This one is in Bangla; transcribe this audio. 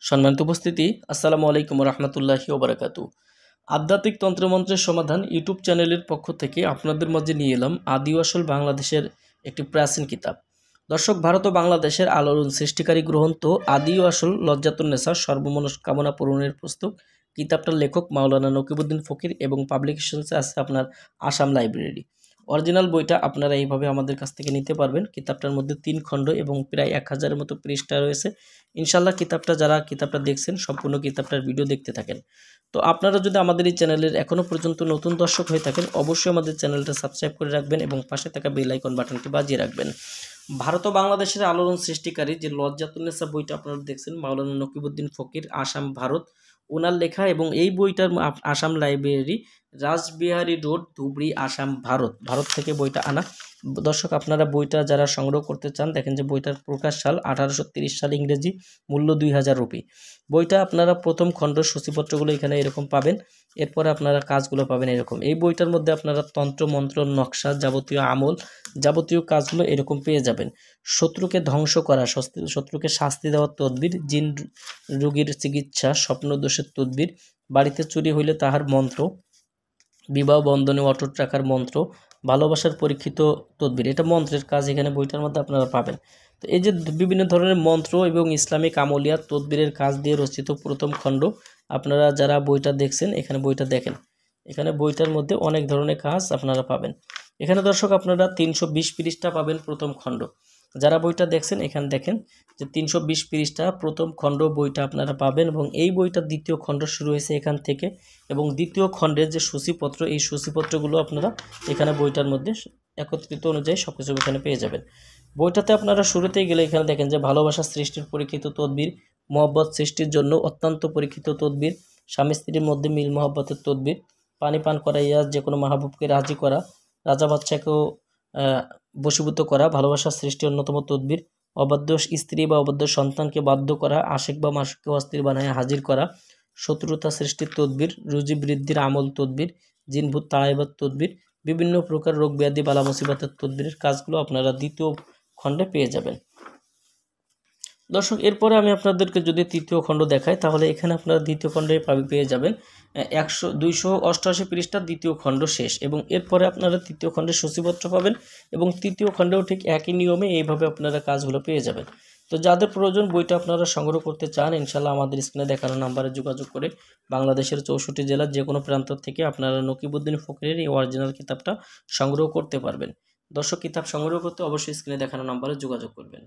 সম্মানিত উপস্থিতি, আসসালামু আলাইকুম রহমতুল্লাহি ওবরাকাতু। আধ্যাত্মিক তন্ত্রমন্ত্রের সমাধান ইউটিউব চ্যানেলের পক্ষ থেকে আপনাদের মাঝে নিয়ে এলাম আদি ও আসল বাংলাদেশের একটি প্রাচীন কিতাব। দর্শক, ভারত ও বাংলাদেশের আলোড়ন সৃষ্টিকারী গ্রন্থ আদি ও আসল লজ্জাতুন্নেসা সর্বমনস্কামনা পূরণের পুস্তক। কিতাবটার লেখক মাওলানা নকিবউদ্দিন ফকির এবং পাবলিকেশনসে আছে আপনার আসাম লাইব্রেরি। অরিজিনাল বইটা আপনারা এইভাবে আমাদের কাছ থেকে নিতে পারবেন। কিতাবটার মধ্যে 3 খণ্ড এবং প্রায় 1000-এর মতো পৃষ্ঠা রয়েছে। ইনশাল্লাহ কিতাবটা দেখছেন, সম্পূর্ণ কিতাবটার ভিডিও দেখতে থাকেন। তো আপনারা যদি আমাদের এই চ্যানেলের এখনও পর্যন্ত নতুন দর্শক হয়ে থাকেন, অবশ্যই আমাদের চ্যানেলটা সাবস্ক্রাইব করে রাখবেন এবং পাশে থাকা বেল আইকন বাটনটি বাজিয়ে রাখবেন। ভারত ও বাংলাদেশের আলোড়ন সৃষ্টিকারী যে লজ্জাতুন্নেসা বইটা আপনারা দেখছেন, মাওলানা নকিবউদ্দিন ফকির, আসাম, ভারত, ওনার লেখা। এবং এই বইটার আসাম লাইব্রেরি, রাসবিহারী রোড, ধুবড়ী, আসাম, ভারত থেকে বইটা আনা। দর্শক, আপনারা বইটা যারা সংগ্রহ করতে চান, দেখেন যে বইটার প্রকাশ সাল 1830 সাল, ইংরেজি, মূল্য 2000 রুপি। বইটা আপনারা প্রথম খণ্ড সূচিপত্রগুলো এখানে এরকম পাবেন। এরপরে আপনারা কাজগুলো পাবেন এরকম। এই বইটার মধ্যে আপনারা তন্ত্র মন্ত্র, নকশা, যাবতীয় আমল, যাবতীয় কাজগুলো এরকম পেয়ে যাবেন। শত্রুকে ধ্বংস করা, শত্রুকে শাস্তি দেওয়ার তদবির, জিন রোগীর চিকিৎসা, স্বপ্নদোষের তদবির, বাড়িতে চুরি হইলে তাহার মন্ত্র, বিবাহ বন্ধনে অটুট রাখার মন্ত্র, ভালোবাসার পরীক্ষিত তদবির। এটা মন্ত্রের কাজ এখানে বইটার মধ্যে আপনারা পাবেন। তো এই যে বিভিন্ন ধরনের মন্ত্র এবং ইসলামিক আমলিয়াত তদবিরের কাজ দিয়ে রচিত প্রথম খণ্ড। আপনারা যারা বইটা দেখছেন, এখানে বইটা দেখেন। এখানে বইটার মধ্যে অনেক ধরনের কাজ আপনারা পাবেন। এখানে দর্শক আপনারা 320 পৃষ্ঠা পাবেন প্রথম খণ্ড। যারা বইটা দেখছেন এখানে দেখেন যে 320 পৃষ্ঠা প্রথম খণ্ড বইটা আপনারা পাবেন। এবং এই বইটার দ্বিতীয় খণ্ড শুরু হয়েছে এখান থেকে। এবং দ্বিতীয় খণ্ডের যে সূচিপত্র, এই সূচিপত্রগুলো আপনারা এখানে বইটার মধ্যে একত্রিত অনুযায়ী সব কিছু এখানে পেয়ে যাবেন। বইটাতে আপনারা শুরুতেই গেলে এখানে দেখেন যে ভালোবাসা সৃষ্টির পরীক্ষিত তদবির, মহব্বত সৃষ্টির জন্য অত্যন্ত পরীক্ষিত তদবির, স্বামী স্ত্রীর মধ্যে মিল মহব্বতের তদবির, পানি পান করাইয়া যে কোনো মাহবুবকে রাজি করা, রাজা বাচ্চাকেও বশীভূত করা, ভালোবাসা সৃষ্টির অন্যতম তদবির, অবাধ্য স্ত্রী বা অবাধ্য সন্তানকে বাধ্য করা, আশিক বা মাসুককে অস্থির বানায় হাজির করা, শত্রুতা সৃষ্টির তদবির, রুজি বৃদ্ধির আমল তদবির, জিনভূত তাড়াইবার তদবির, বিভিন্ন প্রকার রোগ ব্যাধি বালা মুসিবতের তদবিরের কাজগুলো আপনারা দ্বিতীয় খণ্ডে পেয়ে যাবেন। দর্শক, এরপরে আমি আপনাদেরকে যদি তৃতীয় খণ্ড দেখাই, তাহলে এখানে আপনারা দ্বিতীয় খণ্ডে পেয়ে যাবেন 288 পৃষ্ঠার দ্বিতীয় খণ্ড শেষ। এবং এরপরে আপনারা তৃতীয় খণ্ডের সূচিপত্র পাবেন এবং তৃতীয় খণ্ডেও ঠিক একই নিয়মে এইভাবে আপনারা কাজগুলো পেয়ে যাবেন। তো যাদের প্রয়োজন বইটা আপনারা সংগ্রহ করতে চান, ইনশাল্লাহ আমাদের স্ক্রিনে দেখানো নাম্বারে যোগাযোগ করে বাংলাদেশের 64 জেলার যে কোনো প্রান্ত থেকে আপনারা নকিবউদ্দিন ফকিরের এই অরিজিনাল কিতাবটা সংগ্রহ করতে পারবেন। দর্শক, কিতাব সংগ্রহ করতে অবশ্যই স্ক্রিনে দেখানো নাম্বারে যোগাযোগ করবেন।